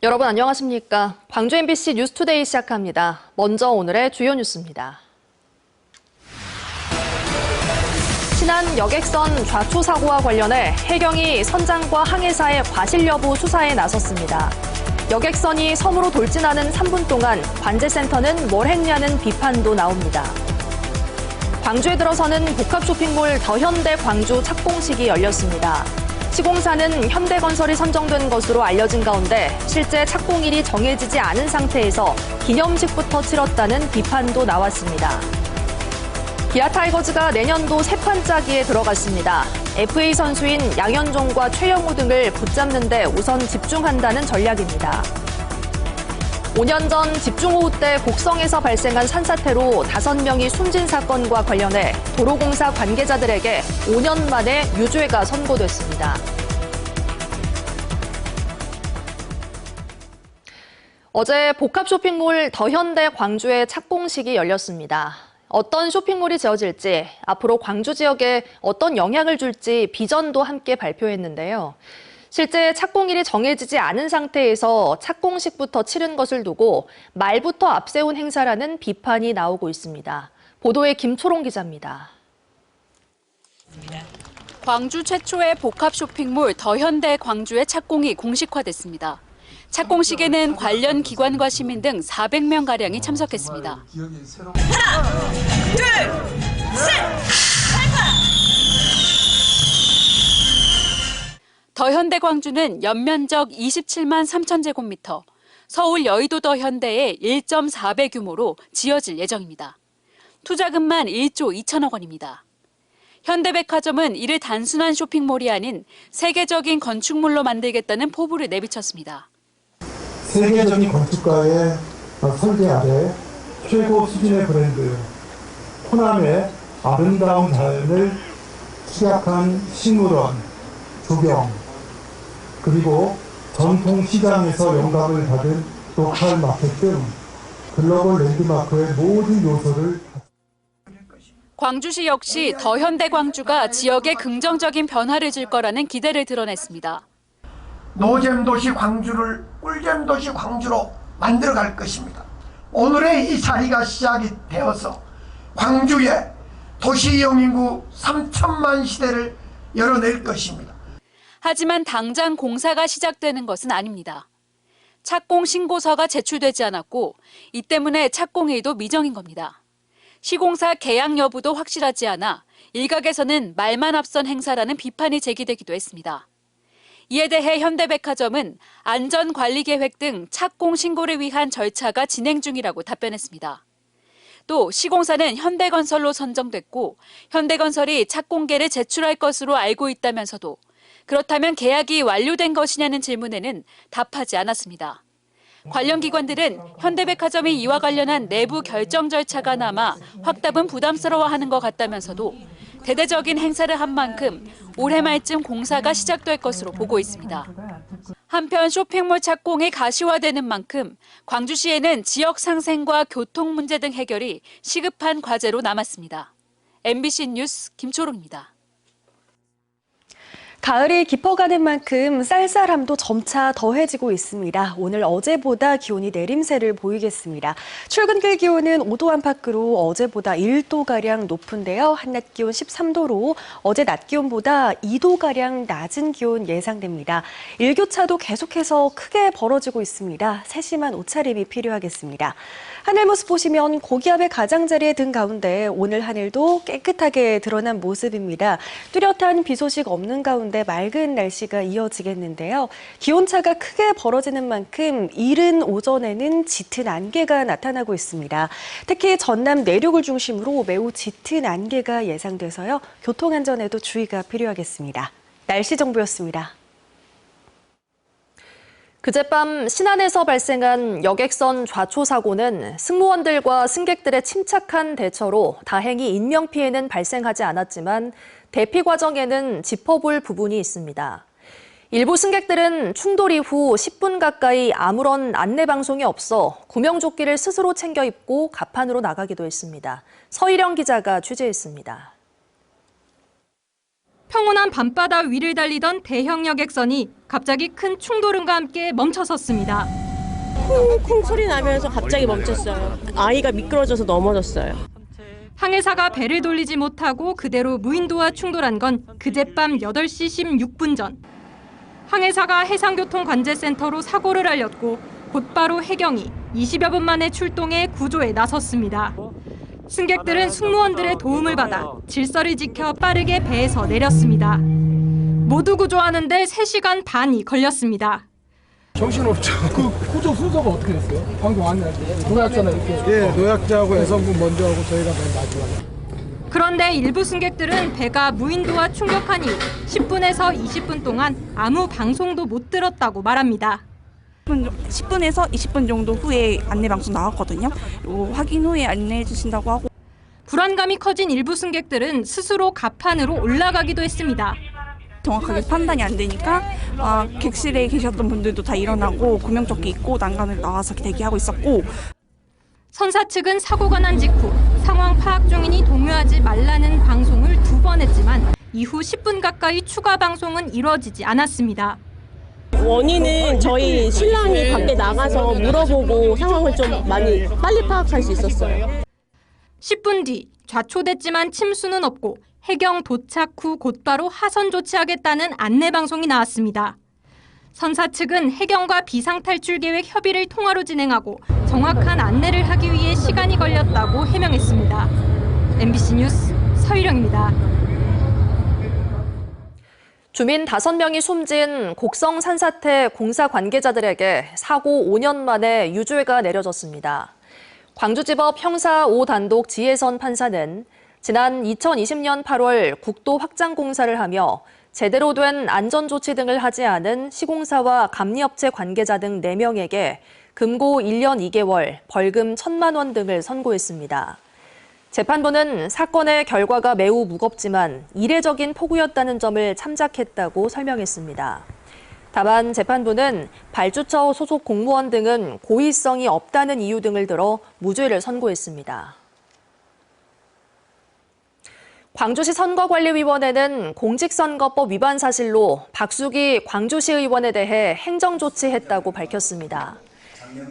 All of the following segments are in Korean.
여러분 안녕하십니까? 광주 MBC 뉴스투데이 시작합니다. 먼저 오늘의 주요 뉴스입니다. 신안 여객선 좌초 사고와 관련해 해경이 선장과 항해사의 과실 여부 수사에 나섰습니다. 여객선이 섬으로 돌진하는 3분 동안 관제센터는 뭘 했냐는 비판도 나옵니다. 광주에 들어서는 복합 쇼핑몰 더현대 광주 착공식이 열렸습니다. 시공사는 현대건설이 선정된 것으로 알려진 가운데 실제 착공일이 정해지지 않은 상태에서 기념식부터 치렀다는 비판도 나왔습니다. 기아 타이거즈가 내년도 새 판짜기에 들어갔습니다. FA 선수인 양현종과 최영우 등을 붙잡는 데 우선 집중한다는 전략입니다. 5년 전 집중호우 때 곡성에서 발생한 산사태로 5명이 숨진 사건과 관련해 도로공사 관계자들에게 5년 만에 유죄가 선고됐습니다. 어제 복합 쇼핑몰 더현대 광주의 착공식이 열렸습니다. 어떤 쇼핑몰이 지어질지, 앞으로 광주 지역에 어떤 영향을 줄지 비전도 함께 발표했는데요. 실제 착공일이 정해지지 않은 상태에서 착공식부터 치른 것을 두고 말부터 앞세운 행사라는 비판이 나오고 있습니다. 보도에 김초롱 기자입니다. 광주 최초의 복합 쇼핑몰 더현대 광주의 착공이 공식화됐습니다. 착공식에는 관련 기관과 시민 등 400명가량이 참석했습니다. 하나, 둘, 셋! 더현대 광주는 연면적 27만 3천 제곱미터, 서울 여의도 더현대의 1.4배 규모로 지어질 예정입니다. 투자금만 1조 2천억 원입니다. 현대백화점은 이를 단순한 쇼핑몰이 아닌 세계적인 건축물로 만들겠다는 포부를 내비쳤습니다. 세계적인 건축가의 설계 아래 최고 수준의 브랜드, 호남의 아름다운 자연을 축약한 식물원, 조경, 그리고 전통 시장에서 영감을 받은 로컬 마켓 등 글로벌 랜드마크의 모든 요소를 광주시 역시 더현대 광주가 지역에 긍정적인 변화를 줄 거라는 기대를 드러냈습니다. 노잼 도시 광주를 꿀잼 도시 광주로 만들어갈 것입니다. 오늘의 이 자리가 시작이 되어서 광주에 도시 영인구 3천만 시대를 열어낼 것입니다. 하지만 당장 공사가 시작되는 것은 아닙니다. 착공 신고서가 제출되지 않았고 이 때문에 착공일도 미정인 겁니다. 시공사 계약 여부도 확실하지 않아 일각에서는 말만 앞선 행사라는 비판이 제기되기도 했습니다. 이에 대해 현대백화점은 안전관리계획 등 착공 신고를 위한 절차가 진행 중이라고 답변했습니다. 또 시공사는 현대건설로 선정됐고 현대건설이 착공계를 제출할 것으로 알고 있다면서도 그렇다면 계약이 완료된 것이냐는 질문에는 답하지 않았습니다. 관련 기관들은 현대백화점이 이와 관련한 내부 결정 절차가 남아 확답은 부담스러워하는 것 같다면서도 대대적인 행사를 한 만큼 올해 말쯤 공사가 시작될 것으로 보고 있습니다. 한편 쇼핑몰 착공이 가시화되는 만큼 광주시에는 지역 상생과 교통 문제 등 해결이 시급한 과제로 남았습니다. MBC 뉴스 김초롱입니다. 가을이 깊어가는 만큼 쌀쌀함도 점차 더해지고 있습니다. 오늘 어제보다 기온이 내림세를 보이겠습니다. 출근길 기온은 5도 안팎으로 어제보다 1도가량 높은데요. 한낮 기온 13도로 어제 낮 기온보다 2도가량 낮은 기온 예상됩니다. 일교차도 계속해서 크게 벌어지고 있습니다. 세심한 옷차림이 필요하겠습니다. 하늘 모습 보시면 고기압의 가장자리에 든 가운데 오늘 하늘도 깨끗하게 드러난 모습입니다. 뚜렷한 비 소식 없는 가운데 맑은 날씨가 이어지겠는데요. 기온차가 크게 벌어지는 만큼 이른 오전에는 짙은 안개가 나타나고 있습니다. 특히 전남 내륙을 중심으로 매우 짙은 안개가 예상돼서요. 교통안전에도 주의가 필요하겠습니다. 날씨 정보였습니다. 그젯밤 신안에서 발생한 여객선 좌초 사고는 승무원들과 승객들의 침착한 대처로 다행히 인명피해는 발생하지 않았지만 대피 과정에는 짚어볼 부분이 있습니다. 일부 승객들은 충돌 이후 10분 가까이 아무런 안내 방송이 없어 구명조끼를 스스로 챙겨 입고 갑판으로 나가기도 했습니다. 서희령 기자가 취재했습니다. 평온한 밤바다 위를 달리던 대형 여객선이 갑자기 큰 충돌음과 함께 멈춰섰습니다. 쿵쿵 소리 나면서 갑자기 멈췄어요. 아이가 미끄러져서 넘어졌어요. 항해사가 배를 돌리지 못하고 그대로 무인도와 충돌한 건 그젯밤 8시 16분 전. 항해사가 해상교통관제센터로 사고를 알렸고 곧바로 해경이 20여 분 만에 출동해 구조에 나섰습니다. 승객들은 승무원들의 도움을 받아 질서를 지켜 빠르게 배에서 내렸습니다. 모두 구조하는데 3시간 반이 걸렸습니다. 정신없죠. 그 구조 순서가 어떻게 됐어요? 방금 왔는데 노약자나 이렇게. 예, 노약자하고 여성분 먼저 하고 저희가 맨 마지막에. 그런데 일부 승객들은 배가 무인도와 충격한 이후 10분에서 20분 동안 아무 방송도 못 들었다고 말합니다. 10분에서 20분 정도 후에 안내 방송 나왔거든요. 확인 후에 안내해 주신다고 하고. 불안감이 커진 일부 승객들은 스스로 갑판으로 올라가기도 했습니다. 정확하게 판단이 안 되니까 객실에 계셨던 분들도 다 일어나고 구명조끼 입고 난간을 나와서 대기하고 있었고. 선사 측은 사고가 난 직후 상황 파악 중이니 동요하지 말라는 방송을 2번 했지만 이후 10분 가까이 추가 방송은 이루어지지 않았습니다. 원인은 저희 신랑이 밖에 나가서 물어보고 상황을 좀 많이 빨리 파악할 수 있었어요. 10분 뒤 좌초됐지만 침수는 없고 해경 도착 후 곧바로 하선 조치하겠다는 안내 방송이 나왔습니다. 선사 측은 해경과 비상탈출 계획 협의를 통화로 진행하고 정확한 안내를 하기 위해 시간이 걸렸다고 해명했습니다. MBC 뉴스 서유령입니다. 주민 5명이 숨진 곡성 산사태 공사 관계자들에게 사고 5년 만에 유죄가 내려졌습니다. 광주지법 형사 5단독 지혜선 판사는 지난 2020년 8월 국도 확장 공사를 하며 제대로 된 안전조치 등을 하지 않은 시공사와 감리업체 관계자 등 4명에게 금고 1년 2개월, 벌금 1,000만 원 등을 선고했습니다. 재판부는 사건의 결과가 매우 무겁지만 이례적인 폭우였다는 점을 참작했다고 설명했습니다. 다만 재판부는 발주처 소속 공무원 등은 고의성이 없다는 이유 등을 들어 무죄를 선고했습니다. 광주시 선거관리위원회는 공직선거법 위반 사실로 박수기 광주시 의원에 대해 행정조치했다고 밝혔습니다.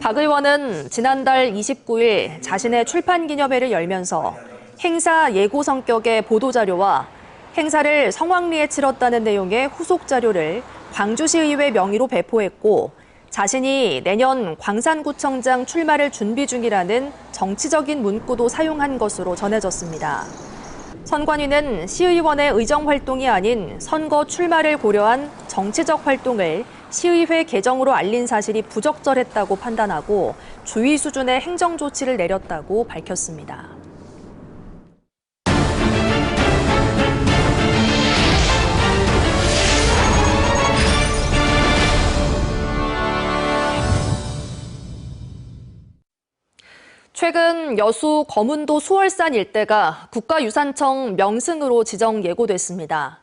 박 의원은 지난달 29일 자신의 출판기념회를 열면서 행사 예고 성격의 보도자료와 행사를 성황리에 치렀다는 내용의 후속 자료를 광주시의회 명의로 배포했고 자신이 내년 광산구청장 출마를 준비 중이라는 정치적인 문구도 사용한 것으로 전해졌습니다. 선관위는 시의원의 의정활동이 아닌 선거 출마를 고려한 정치적 활동을 시의회 개정으로 알린 사실이 부적절했다고 판단하고 주의 수준의 행정조치를 내렸다고 밝혔습니다. 최근 여수 거문도 수월산 일대가 국가유산청 명승으로 지정 예고됐습니다.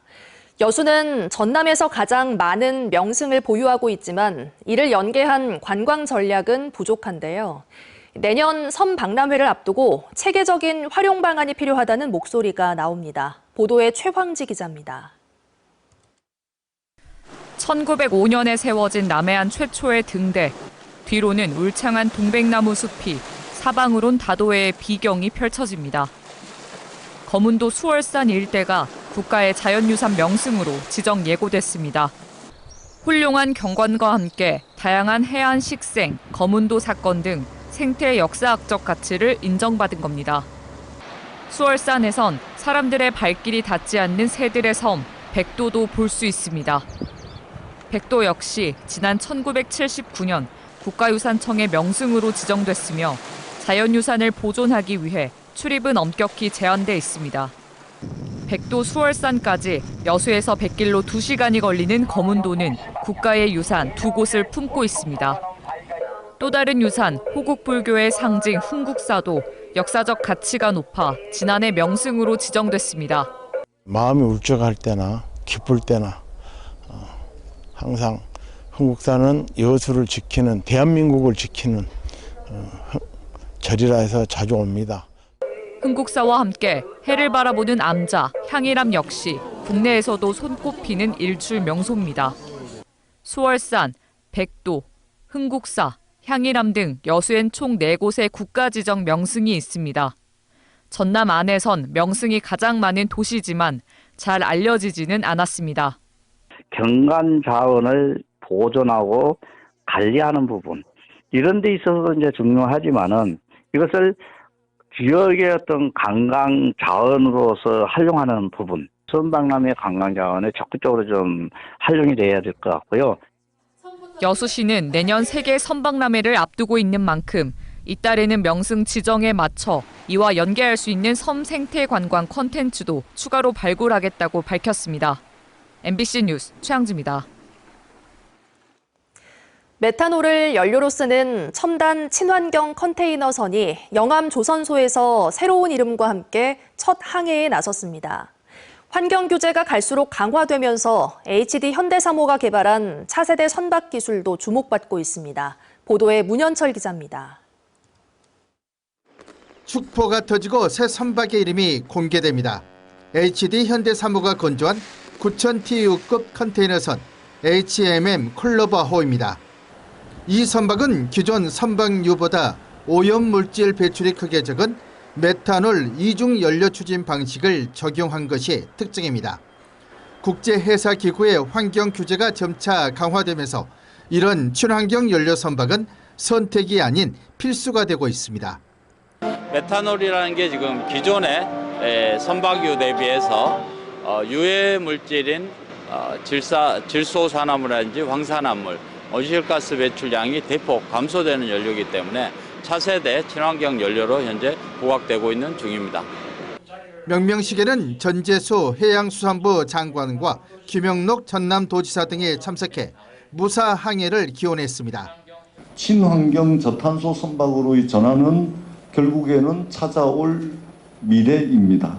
여수는 전남에서 가장 많은 명승을 보유하고 있지만 이를 연계한 관광 전략은 부족한데요. 내년 섬박람회를 앞두고 체계적인 활용 방안이 필요하다는 목소리가 나옵니다. 보도에 최황지 기자입니다. 1905년에 세워진 남해안 최초의 등대. 뒤로는 울창한 동백나무 숲이 사방으론 다도해의 비경이 펼쳐집니다. 거문도 수월산 일대가 국가의 자연유산 명승으로 지정 예고됐습니다. 훌륭한 경관과 함께 다양한 해안 식생, 거문도 사건 등 생태 역사학적 가치를 인정받은 겁니다. 수월산에선 사람들의 발길이 닿지 않는 새들의 섬, 백도도 볼 수 있습니다. 백도 역시 지난 1979년 국가유산청의 명승으로 지정됐으며 자연유산을 보존하기 위해 출입은 엄격히 제한돼 있습니다. 백도 수월산까지 여수에서 100길로 2시간이 걸리는 거문도는 국가의 유산 2곳을 품고 있습니다. 또 다른 유산, 호국불교의 상징 흥국사도 역사적 가치가 높아 지난해 명승으로 지정됐습니다. 마음이 울적할 때나 기쁠 때나 항상 흥국사는 여수를 지키는, 대한민국을 지키는 절이라 해서 자주 옵니다. 흥국사와 함께 해를 바라보는 암자, 향일암 역시 국내에서도 손꼽히는 일출 명소입니다. 수월산, 백도, 흥국사, 향일암 등 여수엔 총 4곳의 국가지정 명승이 있습니다. 전남 안에선 명승이 가장 많은 도시지만 잘 알려지지는 않았습니다. 경관 자원을 보존하고 관리하는 부분, 이런 데 있어서도 이제 중요하지만은 이것을 지역의 어떤 관광 자원으로서 활용하는 부분, 선박람의 관광 자원에 적극적으로 좀 활용이 돼야 될 것 같고요. 여수시는 내년 세계 선박람회를 앞두고 있는 만큼 이달에는 명승 지정에 맞춰 이와 연계할 수 있는 섬 생태 관광 콘텐츠도 추가로 발굴하겠다고 밝혔습니다. MBC 뉴스 최양지입니다. 메탄올을 연료로 쓰는 첨단 친환경 컨테이너선이 영암 조선소에서 새로운 이름과 함께 첫 항해에 나섰습니다. 환경 규제가 갈수록 강화되면서 HD 현대사모가 개발한 차세대 선박 기술도 주목받고 있습니다. 보도에 문현철 기자입니다. 축포가 터지고 새 선박의 이름이 공개됩니다. HD 현대사모가 건조한 9000TU급 컨테이너선 HMM 콜로버호입니다. 이 선박은 기존 선박류보다 오염물질 배출이 크게 적은 메탄올 이중 연료 추진 방식을 적용한 것이 특징입니다. 국제해사기구의 환경 규제가 점차 강화되면서 이런 친환경 연료 선박은 선택이 아닌 필수가 되고 있습니다. 메탄올이라는 게 지금 기존의 선박유 대비해서 유해 물질인 질소산화물이라든지 황산화물, 온실가스 배출량이 대폭 감소되는 연료이기 때문에 차세대 친환경 연료로 현재 부각되고 있는 중입니다. 명명식에는 전재수 해양수산부 장관과 김영록 전남도지사 등이 참석해 무사 항해를 기원했습니다. 친환경 저탄소 선박으로의 전환은 결국에는 찾아올 미래입니다.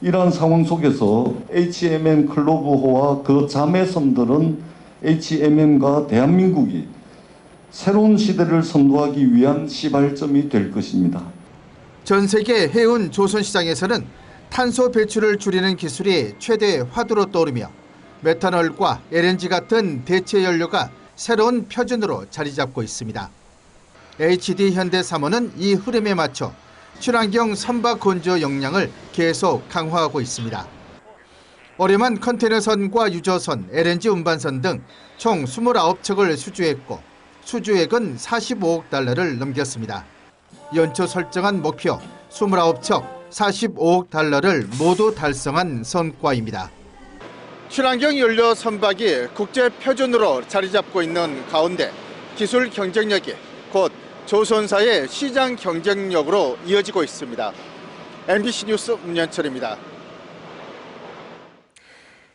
이러한 상황 속에서 HMM 클로버호와 그 자매섬들은 HMM과 대한민국이 새로운 시대를 선도하기 위한 시발점이 될 것입니다. 전 세계 해운 조선시장에서는 탄소 배출을 줄이는 기술이 최대 화두로 떠오르며 메탄올과 LNG 같은 대체 연료가 새로운 표준으로 자리 잡고 있습니다. HD 현대사모는 이 흐름에 맞춰 친환경 선박 건조 역량을 계속 강화하고 있습니다. 올해만 컨테이너선과 유조선, LNG 운반선 등 총 29척을 수주했고 수주액은 45억 달러를 넘겼습니다. 연초 설정한 목표 29척 45억 달러를 모두 달성한 성과입니다. 친환경 연료 선박이 국제 표준으로 자리 잡고 있는 가운데 기술 경쟁력이 곧 조선사의 시장 경쟁력으로 이어지고 있습니다. MBC 뉴스 문현철입니다.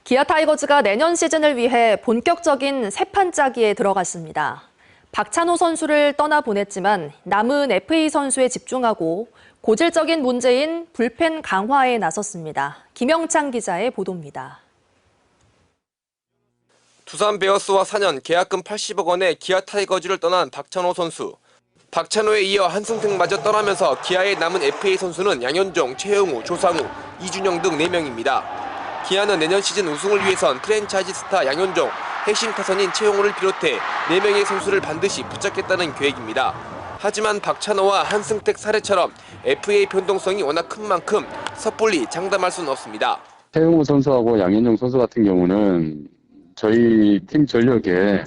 기아 타이거즈가 내년 시즌을 위해 본격적인 새 판짜기에 들어갔습니다. 박찬호 선수를 떠나보냈지만 남은 FA 선수에 집중하고 고질적인 문제인 불펜 강화에 나섰습니다. 김영창 기자의 보도입니다. 두산 베어스와 4년 계약금 80억 원의 기아 타이거즈를 떠난 박찬호 선수. 박찬호에 이어 한승택마저 떠나면서 기아에 남은 FA 선수는 양현종, 최영우, 조상우, 이준영 등 4명입니다. 기아는 내년 시즌 우승을 위해선 프랜차이즈 스타 양현종, 핵심 타선인 최용우를 비롯해 4명의 선수를 반드시 붙잡겠다는 계획입니다. 하지만 박찬호와 한승택 사례처럼 FA 변동성이 워낙 큰 만큼 섣불리 장담할 수는 없습니다. 최용우 선수하고 양현종 선수 같은 경우는 저희 팀 전력에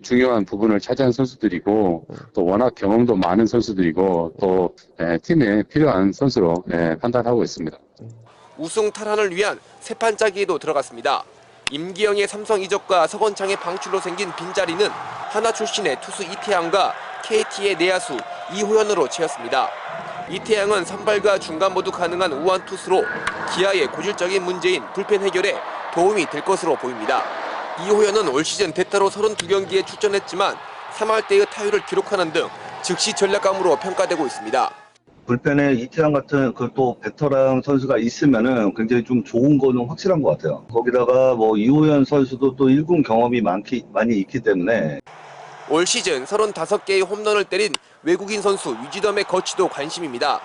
중요한 부분을 차지한 선수들이고 또 워낙 경험도 많은 선수들이고 또 팀에 필요한 선수로 판단하고 있습니다. 우승 탈환을 위한 새 판짜기에도 들어갔습니다. 임기영의 삼성 이적과 서건창의 방출로 생긴 빈자리는 하나 출신의 투수 이태양과 KT의 내야수 이호연으로 채웠습니다. 이태양은 선발과 중간 모두 가능한 우완 투수로 기아의 고질적인 문제인 불펜 해결에 도움이 될 것으로 보입니다. 이호연은 올 시즌 대타로 32경기에 출전했지만 3할대의 타율을 기록하는 등 즉시 전략감으로 평가되고 있습니다. 불펜에 이태양 같은 그 또 베테랑 선수가 있으면은 굉장히 좀 좋은 거는 확실한 것 같아요. 거기다가 뭐 이호연 선수도 또 1군 경험이 많이 있기 때문에 올 시즌 35개의 홈런을 때린 외국인 선수 위즈덤의 거치도 관심입니다.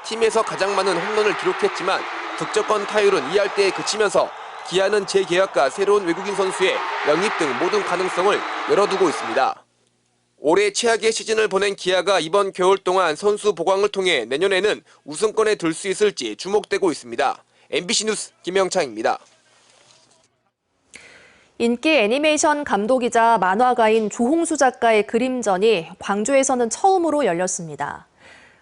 팀에서 가장 많은 홈런을 기록했지만 득점권 타율은 2할대에 그치면서 기아는 재계약과 새로운 외국인 선수의 영입 등 모든 가능성을 열어두고 있습니다. 올해 최악의 시즌을 보낸 기아가 이번 겨울 동안 선수 보강을 통해 내년에는 우승권에 들 수 있을지 주목되고 있습니다. MBC 뉴스 김영창입니다. 인기 애니메이션 감독이자 만화가인 조홍수 작가의 그림전이 광주에서는 처음으로 열렸습니다.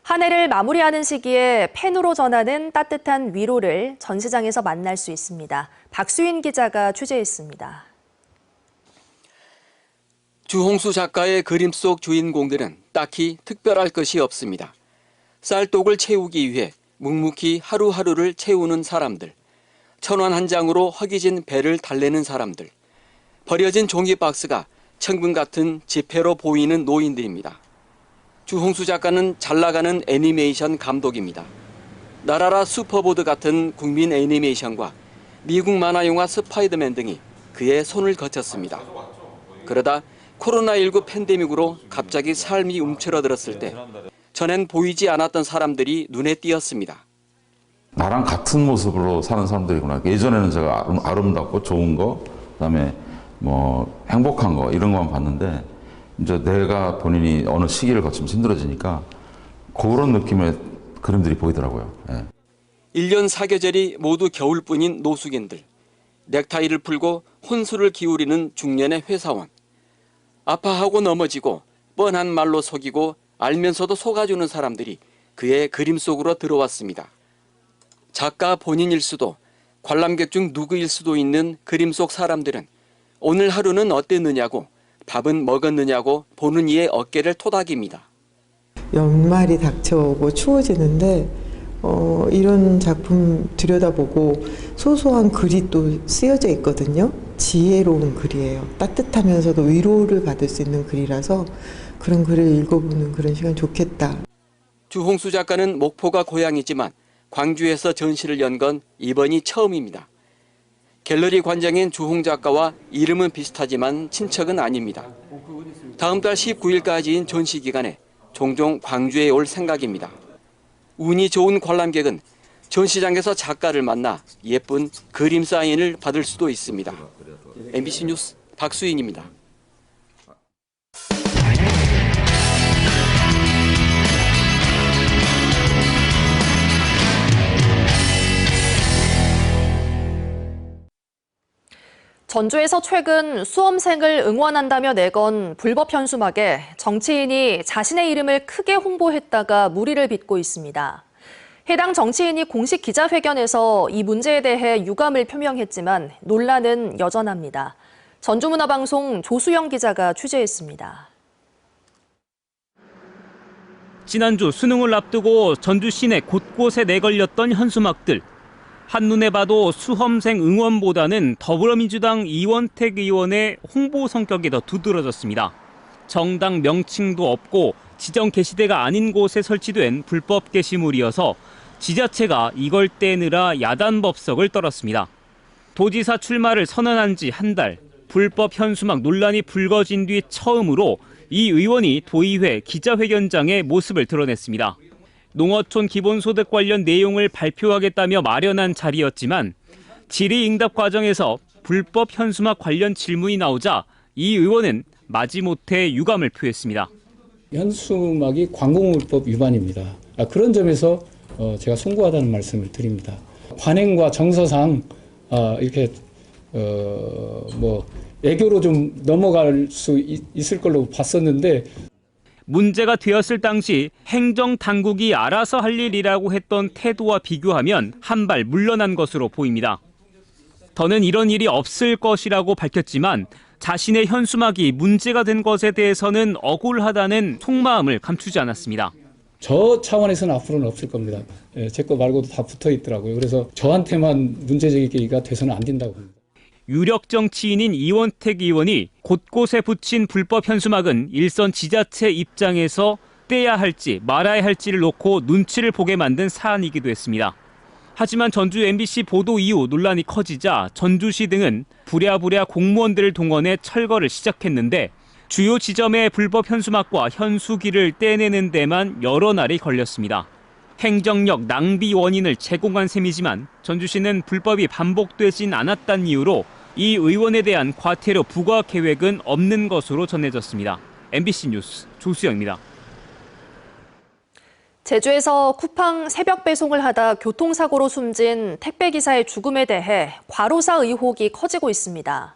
한 해를 마무리하는 시기에 펜으로 전하는 따뜻한 위로를 전시장에서 만날 수 있습니다. 박수인 기자가 취재했습니다. 주홍수 작가의 그림 속 주인공들은 딱히 특별할 것이 없습니다. 쌀독을 채우기 위해 묵묵히 하루하루를 채우는 사람들, 천원 한 장으로 허기진 배를 달래는 사람들, 버려진 종이박스가 천금 같은 지폐로 보이는 노인들입니다. 주홍수 작가는 잘 나가는 애니메이션 감독입니다. 나라라 슈퍼보드 같은 국민 애니메이션과 미국 만화 영화 스파이더맨 등이 그의 손을 거쳤습니다. 그러다 코로나19 팬데믹으로 갑자기 삶이 움츠러들었을 때 전엔 보이지 않았던 사람들이 눈에 띄었습니다. 나랑 같은 모습으로 사는 사람들이구나. 예전에는 제가 아름답고 좋은 거, 그다음에 뭐 행복한 거 이런 것만 봤는데 이제 내가 본인이 어느 시기를 거치면서 힘들어지니까 그런 느낌의 그림들이 보이더라고요. 예. 1년 사계절이 모두 겨울뿐인 노숙인들, 넥타이를 풀고 혼수를 기울이는 중년의 회사원, 아파하고 넘어지고 뻔한 말로 속이고 알면서도 속아주는 사람들이 그의 그림 속으로 들어왔습니다. 작가 본인일 수도 관람객 중 누구일 수도 있는 그림 속 사람들은 오늘 하루는 어땠느냐고 밥은 먹었느냐고 보는 이의 어깨를 토닥입니다. 연말이 닥쳐오고 추워지는데 이런 작품 들여다보고 소소한 글이 또 쓰여져 있거든요. 지혜로운 글이에요. 따뜻하면서도 위로를 받을 수 있는 글이라서 그런 글을 읽어보는 그런 시간 좋겠다. 주홍수 작가는 목포가 고향이지만 광주에서 전시를 연 건 이번이 처음입니다. 갤러리 관장인 주홍 작가와 이름은 비슷하지만 친척은 아닙니다. 다음 달 19일까지인 전시 기간에 종종 광주에 올 생각입니다. 운이 좋은 관람객은 전시장에서 작가를 만나 예쁜 그림 사인을 받을 수도 있습니다. MBC 뉴스 박수인입니다. 전주에서 최근 수험생을 응원한다며 내건 불법 현수막에 정치인이 자신의 이름을 크게 홍보했다가 물의를 빚고 있습니다. 해당 정치인이 공식 기자회견에서 이 문제에 대해 유감을 표명했지만 논란은 여전합니다. 전주문화방송 조수영 기자가 취재했습니다. 지난주 수능을 앞두고 전주 시내 곳곳에 내걸렸던 현수막들. 한눈에 봐도 수험생 응원보다는 더불어민주당 이원택 의원의 홍보 성격이 더 두드러졌습니다. 정당 명칭도 없고 지정 게시대가 아닌 곳에 설치된 불법 게시물이어서 지자체가 이걸 떼느라 야단 법석을 떨었습니다. 도지사 출마를 선언한 지 한 달, 불법 현수막 논란이 불거진 뒤 처음으로 이 의원이 도의회 기자회견장에 모습을 드러냈습니다. 농어촌 기본소득 관련 내용을 발표하겠다며 마련한 자리였지만 질의응답 과정에서 불법 현수막 관련 질문이 나오자 이 의원은 마지못해 유감을 표했습니다. 현수막이 광고물법 위반입니다. 그런 점에서 제가 송구하다는 말씀을 드립니다. 관행과 정서상 이렇게 애교로 좀 넘어갈 수 있을 걸로 봤었는데 문제가 되었을 당시 행정당국이 알아서 할 일이라고 했던 태도와 비교하면 한 발 물러난 것으로 보입니다. 더는 이런 일이 없을 것이라고 밝혔지만 자신의 현수막이 문제가 된 것에 대해서는 억울하다는 속마음을 감추지 않았습니다. 저 차원에서는 앞으로는 없을 겁니다. 제 거 말고도 다 붙어 있더라고요. 그래서 저한테만 문제제기가 돼서는 안 된다고 봅니다. 유력 정치인인 이원택 의원이 곳곳에 붙인 불법 현수막은 일선 지자체 입장에서 떼야 할지 말아야 할지를 놓고 눈치를 보게 만든 사안이기도 했습니다. 하지만 전주 MBC 보도 이후 논란이 커지자 전주시 등은 부랴부랴 공무원들을 동원해 철거를 시작했는데 주요 지점의 불법 현수막과 현수기를 떼내는 데만 여러 날이 걸렸습니다. 행정력 낭비 원인을 제공한 셈이지만 전주시는 불법이 반복되진 않았다는 이유로 이 의원에 대한 과태료 부과 계획은 없는 것으로 전해졌습니다. MBC 뉴스 조수영입니다. 제주에서 쿠팡 새벽 배송을 하다 교통사고로 숨진 택배기사의 죽음에 대해 과로사 의혹이 커지고 있습니다.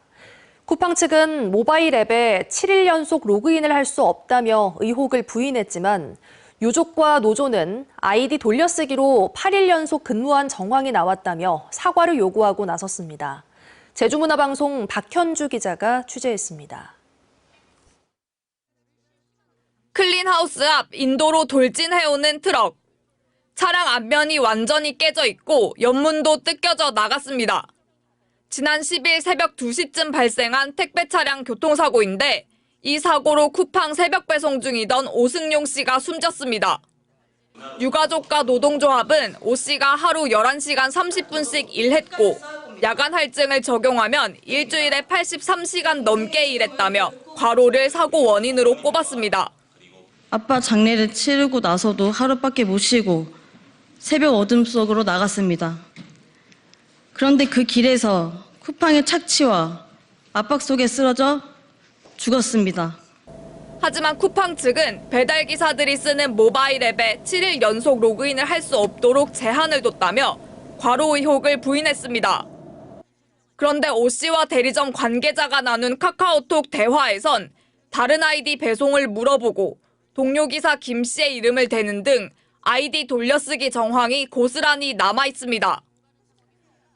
쿠팡 측은 모바일 앱에 7일 연속 로그인을 할 수 없다며 의혹을 부인했지만 유족과 노조는 아이디 돌려쓰기로 8일 연속 근무한 정황이 나왔다며 사과를 요구하고 나섰습니다. 제주문화방송 박현주 기자가 취재했습니다. 클린하우스 앞 인도로 돌진해오는 트럭. 차량 앞면이 완전히 깨져 있고 옆문도 뜯겨져 나갔습니다. 지난 10일 새벽 2시쯤 발생한 택배 차량 교통사고인데 이 사고로 쿠팡 새벽 배송 중이던 오승용 씨가 숨졌습니다. 유가족과 노동조합은 오 씨가 하루 11시간 30분씩 일했고 야간 할증을 적용하면 일주일에 83시간 넘게 일했다며 과로를 사고 원인으로 꼽았습니다. 아빠 장례를 치르고 나서도 하루밖에 못 쉬고 새벽 어둠 속으로 나갔습니다. 그런데 그 길에서 쿠팡의 착취와 압박 속에 쓰러져 죽었습니다. 하지만 쿠팡 측은 배달기사들이 쓰는 모바일 앱에 7일 연속 로그인을 할 수 없도록 제한을 뒀다며 과로 의혹을 부인했습니다. 그런데 오 씨와 대리점 관계자가 나눈 카카오톡 대화에선 다른 아이디 배송을 물어보고 동료 기사 김 씨의 이름을 대는 등 아이디 돌려쓰기 정황이 고스란히 남아 있습니다.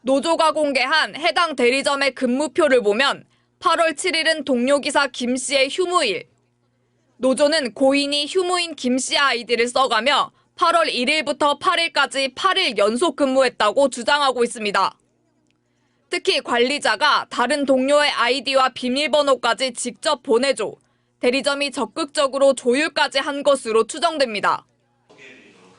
노조가 공개한 해당 대리점의 근무표를 보면 8월 7일은 동료 기사 김 씨의 휴무일. 노조는 고인이 휴무인 김 씨의 아이디를 써가며 8월 1일부터 8일까지 8일 연속 근무했다고 주장하고 있습니다. 특히 관리자가 다른 동료의 아이디와 비밀번호까지 직접 보내줘 대리점이 적극적으로 조율까지 한 것으로 추정됩니다.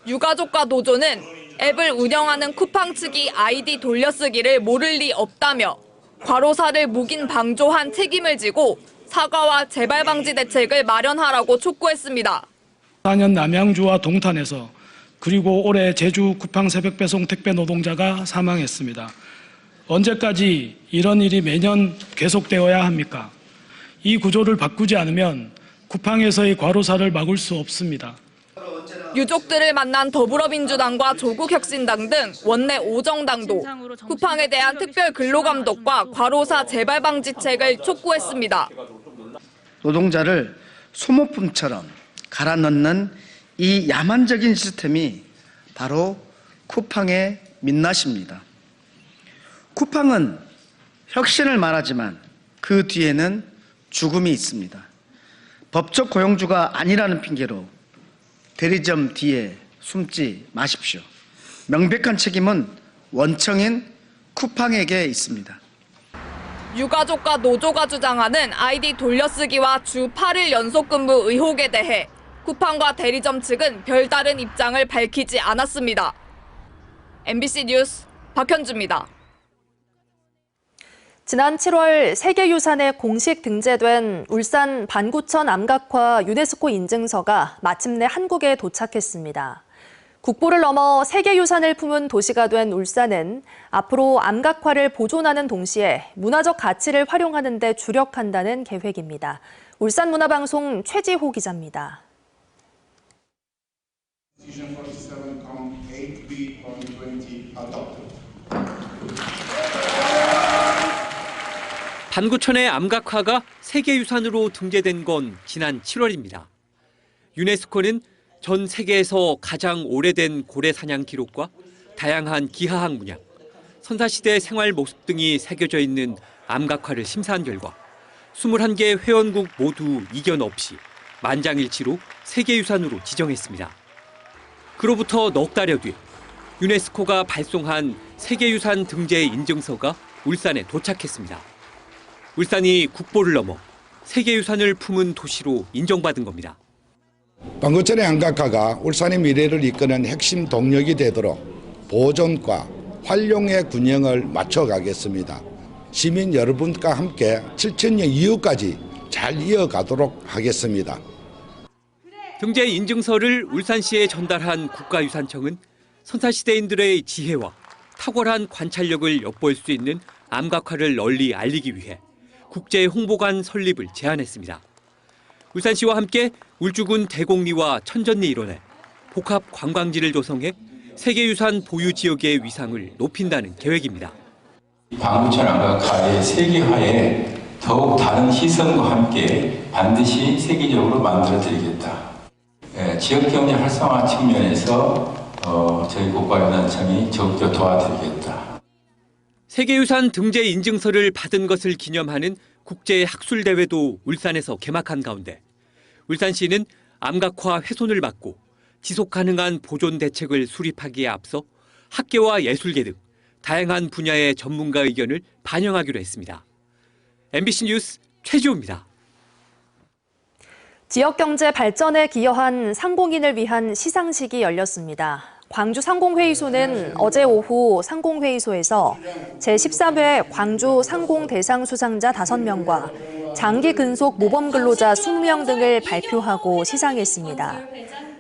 유가족과 노조는 앱을 운영하는 쿠팡 측이 아이디 돌려쓰기를 모를 리 없다며 과로사를 묵인 방조한 책임을 지고 사과와 재발 방지 대책을 마련하라고 촉구했습니다. 4년 남양주와 동탄에서 그리고 올해 제주 쿠팡 새벽 배송 택배 노동자가 사망했습니다. 언제까지 이런 일이 매년 계속되어야 합니까? 이 구조를 바꾸지 않으면 쿠팡에서의 과로사를 막을 수 없습니다. 유족들을 만난 더불어민주당과 조국혁신당 등 원내 5정당도 쿠팡에 대한 특별 근로감독과 과로사 재발 방지책을 촉구했습니다. 노동자를 소모품처럼 갈아 넣는 이 야만적인 시스템이 바로 쿠팡의 민낯입니다. 쿠팡은 혁신을 말하지만 그 뒤에는 죽음이 있습니다. 법적 고용주가 아니라는 핑계로 대리점 뒤에 숨지 마십시오. 명백한 책임은 원청인 쿠팡에게 있습니다. 유가족과 노조가 주장하는 아이디 돌려쓰기와 주 8일 연속 근무 의혹에 대해 쿠팡과 대리점 측은 별다른 입장을 밝히지 않았습니다. MBC 뉴스 박현주입니다. 지난 7월 세계유산에 공식 등재된 울산 반구천 암각화 유네스코 인증서가 마침내 한국에 도착했습니다. 국보를 넘어 세계유산을 품은 도시가 된 울산은 앞으로 암각화를 보존하는 동시에 문화적 가치를 활용하는 데 주력한다는 계획입니다. 울산문화방송 최지호 기자입니다. 반구천의 암각화가 세계유산으로 등재된 건 지난 7월입니다. 유네스코는 전 세계에서 가장 오래된 고래 사냥 기록과 다양한 기하학 문양, 선사시대 생활 모습 등이 새겨져 있는 암각화를 심사한 결과 21개 회원국 모두 이견 없이 만장일치로 세계유산으로 지정했습니다. 그로부터 넉 달여 뒤 유네스코가 발송한 세계유산 등재 인증서가 울산에 도착했습니다. 울산이 국보를 넘어 세계유산을 품은 도시로 인정받은 겁니다. 반구천의 암각화가 울산의 미래를 이끄는 핵심 동력이 되도록 보존과 활용의 균형을 맞춰가겠습니다. 시민 여러분과 함께 7,000년 이후까지 잘 이어가도록 하겠습니다. 등재 인증서를 울산시에 전달한 국가유산청은 선사시대인들의 지혜와 탁월한 관찰력을 엿볼 수 있는 암각화를 널리 알리기 위해 국제 홍보관 설립을 제안했습니다. 울산시와 함께 울주군 대곡리와 천전리 일원에 복합 관광지를 조성해 세계유산 보유 지역의 위상을 높인다는 계획입니다. 광구천 암각화의 세계화에 더욱 다른 시선과 함께 반드시 세계적으로 만들어드리겠다. 지역 경제 활성화 측면에서 저희 국가유산청이 적극 도와드리겠다. 세계유산 등재 인증서를 받은 것을 기념하는 국제학술대회도 울산에서 개막한 가운데 울산시는 암각화 훼손을 막고 지속가능한 보존 대책을 수립하기에 앞서 학계와 예술계 등 다양한 분야의 전문가 의견을 반영하기로 했습니다. MBC 뉴스 최지호입니다. 지역경제 발전에 기여한 상공인을 위한 시상식이 열렸습니다. 광주 상공회의소는 어제 오후 상공회의소에서 제13회 광주 상공대상 수상자 5명과 장기 근속 모범 근로자 20명 등을 발표하고 시상했습니다.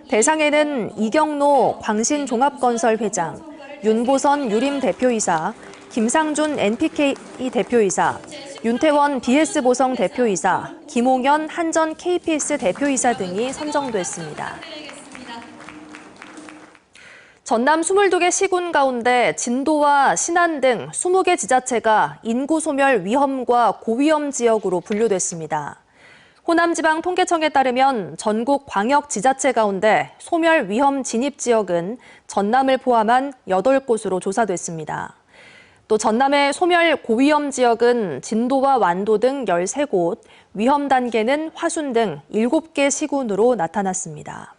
대상에는 이경로 광신종합건설 회장, 윤보선 유림 대표이사, 김상준 NPK 대표이사, 윤태원 BS보성 대표이사, 김홍현 한전 KPS 대표이사 등이 선정됐습니다. 전남 22개 시군 가운데 진도와 신안 등 20개 지자체가 인구 소멸 위험과 고위험 지역으로 분류됐습니다. 호남지방통계청에 따르면 전국 광역 지자체 가운데 소멸 위험 진입 지역은 전남을 포함한 8곳으로 조사됐습니다. 또 전남의 소멸 고위험 지역은 진도와 완도 등 13곳, 위험 단계는 화순 등 7개 시군으로 나타났습니다.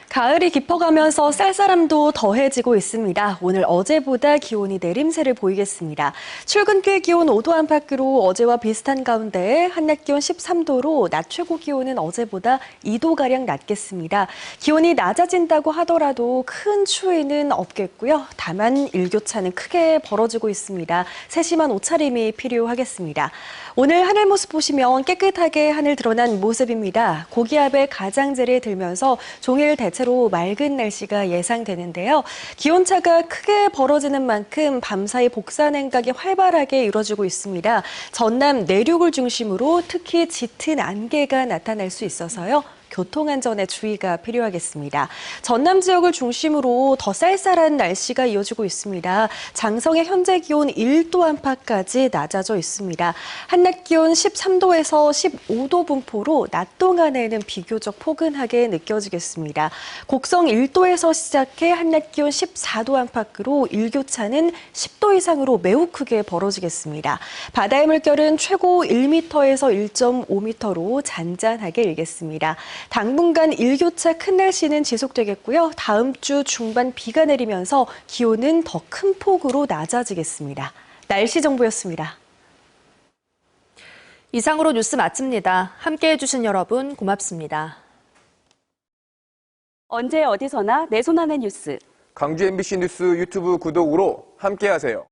가을이 깊어가면서 쌀쌀함도 더해지고 있습니다. 오늘 어제보다 기온이 내림세를 보이겠습니다. 출근길 기온 5도 안팎으로 어제와 비슷한 가운데 한낮 기온 13도로 낮 최고 기온은 어제보다 2도가량 낮겠습니다. 기온이 낮아진다고 하더라도 큰 추위는 없겠고요. 다만 일교차는 크게 벌어지고 있습니다. 세심한 옷차림이 필요하겠습니다. 오늘 하늘 모습 보시면 깨끗하게 하늘 드러난 모습입니다. 고기압의 가장자리에 들면서 종일 대체로 맑은 날씨가 예상되는데요. 기온차가 크게 벌어지는 만큼 밤사이 복사 냉각이 활발하게 이루어지고 있습니다. 전남 내륙을 중심으로 특히 짙은 안개가 나타날 수 있어서요. 교통안전에 주의가 필요하겠습니다. 전남 지역을 중심으로 더 쌀쌀한 날씨가 이어지고 있습니다. 장성의 현재 기온 1도 안팎까지 낮아져 있습니다. 한낮 기온 13도에서 15도 분포로 낮 동안에는 비교적 포근하게 느껴지겠습니다. 곡성 1도에서 시작해 한낮 기온 14도 안팎으로 일교차는 10도 이상으로 매우 크게 벌어지겠습니다. 바다의 물결은 최고 1m에서 1.5m로 잔잔하게 일겠습니다. 당분간 일교차 큰 날씨는 지속되겠고요. 다음 주 중반 비가 내리면서 기온은 더 큰 폭으로 낮아지겠습니다. 날씨 정보였습니다. 이상으로 뉴스 마칩니다. 함께해 주신 여러분 고맙습니다. 언제 어디서나 내 손 안의 뉴스. 광주 MBC 뉴스 유튜브 구독으로 함께하세요.